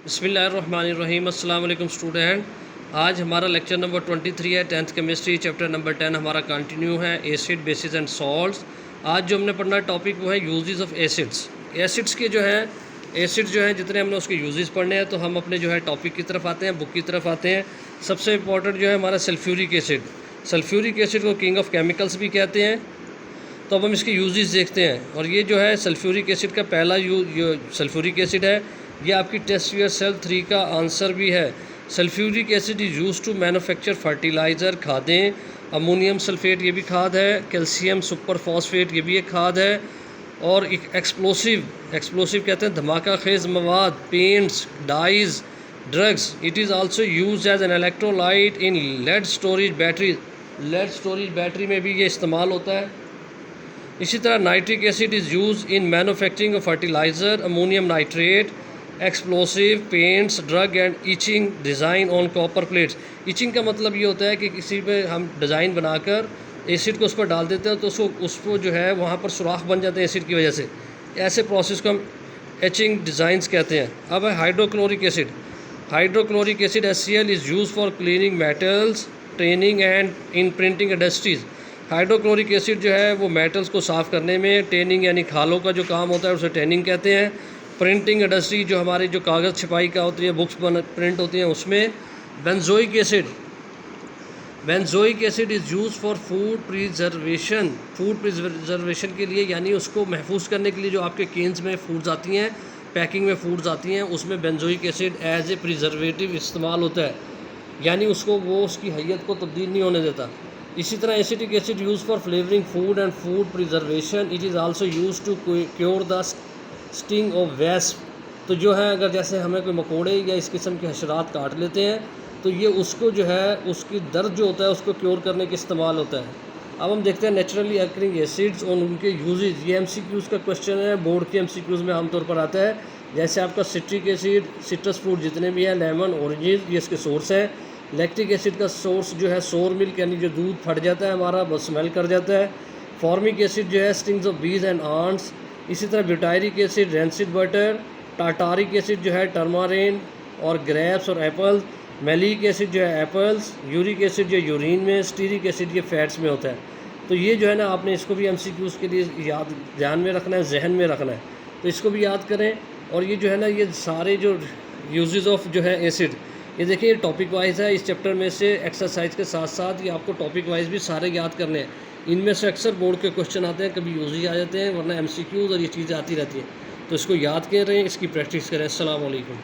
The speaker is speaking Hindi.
बिस्मिल्लाहिर्रहमानिर्रहीम। अस्सलाम वालेकुम स्टूडेंट। आज हमारा लेक्चर नंबर 23 है, 10th केमिस्ट्री, चैप्टर नंबर 10 हमारा कंटिन्यू है, एसिड बेसिस एंड सॉल्ट्स। आज जो हमने पढ़ना टॉपिक वो है यूजेस ऑफ एसिड्स। एसिड्स के जो है एसिड जो है जितने हमने उसके यूजेस पढ़ने हैं, तो हम अपने जो है टॉपिक की तरफ आते हैं, बुक की तरफ आते हैं। सबसे इंपॉर्टेंट जो है हमारा सल्फ्यूरिक एसिड। सल्फ्यूरिक एसिड को किंग ऑफ केमिकल्स भी कहते हैं। तो अब हम इसके यूजेस देखते हैं। और ये जो है सल्फ्यूरिक एसिड का पहला सल्फ्यूरिक एसिड है। ये आपकी टेस्ट ईयर सेल 3 का आंसर भी है। Sulphuric acid is use to manufacture fertiliser, खादें। अमोनियम सल्फेट ये भी खाद है। कैल्शियम सुपर फॉस्फेट ये भी एक खाद है। और एक एक्सप्लोसिव कहते हैं धमाका खेज मवाद, paints, dyes, drugs. It is also use as an electrolyte in lead storage battery. Lead storage battery में भी ये इस्तेमाल होता है। इसी तरह nitric acid is use in manufacturing of fertiliser, ammonium nitrate, explosive, paints, drug and etching design on copper plates. Etching का मतलब ये होता है कि किसी पे हम डिज़ाइन बनाकर एसिड को उस पर डाल देते हैं, तो उसको जो है वहाँ पर सुराख बन जाते हैं एसिड की वजह से। ऐसे प्रोसेस को हम एचिंग डिज़ाइंस कहते हैं। अब है hydrochloric acid. Hydrochloric acid HCl is use for cleaning metals, training and in printing industries. Hydrochloric acid जो है वो मेटल्स को साफ़ करने में, टेनिंग यानी खालों का जो काम होता है उसे टेनिंग कहते हैं। प्रिंटिंग इंडस्ट्री जो हमारी जो कागज़ छपाई का होती है, बुक्स प्रिंट होती हैं, उसमें। Benzoic acid is use for food preservation. Food preservation के लिए, यानी उसको महफूज करने के लिए जो आपके केन्स में फूड्स आती हैं, पैकिंग में फूड्स आती हैं, उसमें benzoic acid as a preservative इस्तेमाल होता है, यानी उसको वो उसकी हैयत को तब्दील नहीं होने देता। इसी तरह acetic acid use for flavouring food and food preservation. It is also use to cure the sting of wasp. तो जो है अगर जैसे हमें कोई मकोड़े या इस किस्म के हशरात काट लेते हैं, तो ये उसको जो है उसकी दर्द जो होता है उसको क्योर करने के इस्तेमाल होता है। अब हम देखते हैं नेचुरली अकरिंग एसिड्स और उनके यूजेस। ये MCQs का क्वेश्चन है, बोर्ड के MCQs में आमतौर पर आता है। जैसे आपका सिट्रिक एसिड, सिट्रस फ्रूट जितने भी हैं, लेमन, ऑरेंजेस, ये इसके सोर्स हैं। लैक्टिक एसिड का सोर्स जो है सोर मिल्क, यानी जो दूध फट जाता है हमारा, बस स्मेल कर जाता है। फॉर्मिक एसिड जो है स्टिंग्स ऑफ बीज एंड आंट्स। इसी तरह butyric acid rancid butter. Tartaric acid जो है टर्मारिन और ग्रेप्स और एप्पल। मैलिक एसिड जो है एप्पल्स। यूरिक एसिड जो यूरिन में। स्टीरिक एसिड ये फैट्स में होता है। तो ये जो है ना, आपने इसको भी MCQs के लिए ध्यान में रखना है, जहन में रखना है, तो इसको भी याद करें। और ये जो है ना, ये सारे जो यूजेस ऑफ जो है एसिड, ये देखिए टॉपिक वाइज है। इस चैप्टर में से एक्सरसाइज के साथ साथ ये आपको टॉपिक वाइज भी सारे याद करने हैं। इनमें से अक्सर बोर्ड के क्वेश्चन आते हैं, कभी यूजेस आ जाते हैं, वरना MCQs और ये चीज़ें आती रहती हैं। तो इसको याद करें, इसकी प्रैक्टिस करें। अस्सलाम वालेकुम।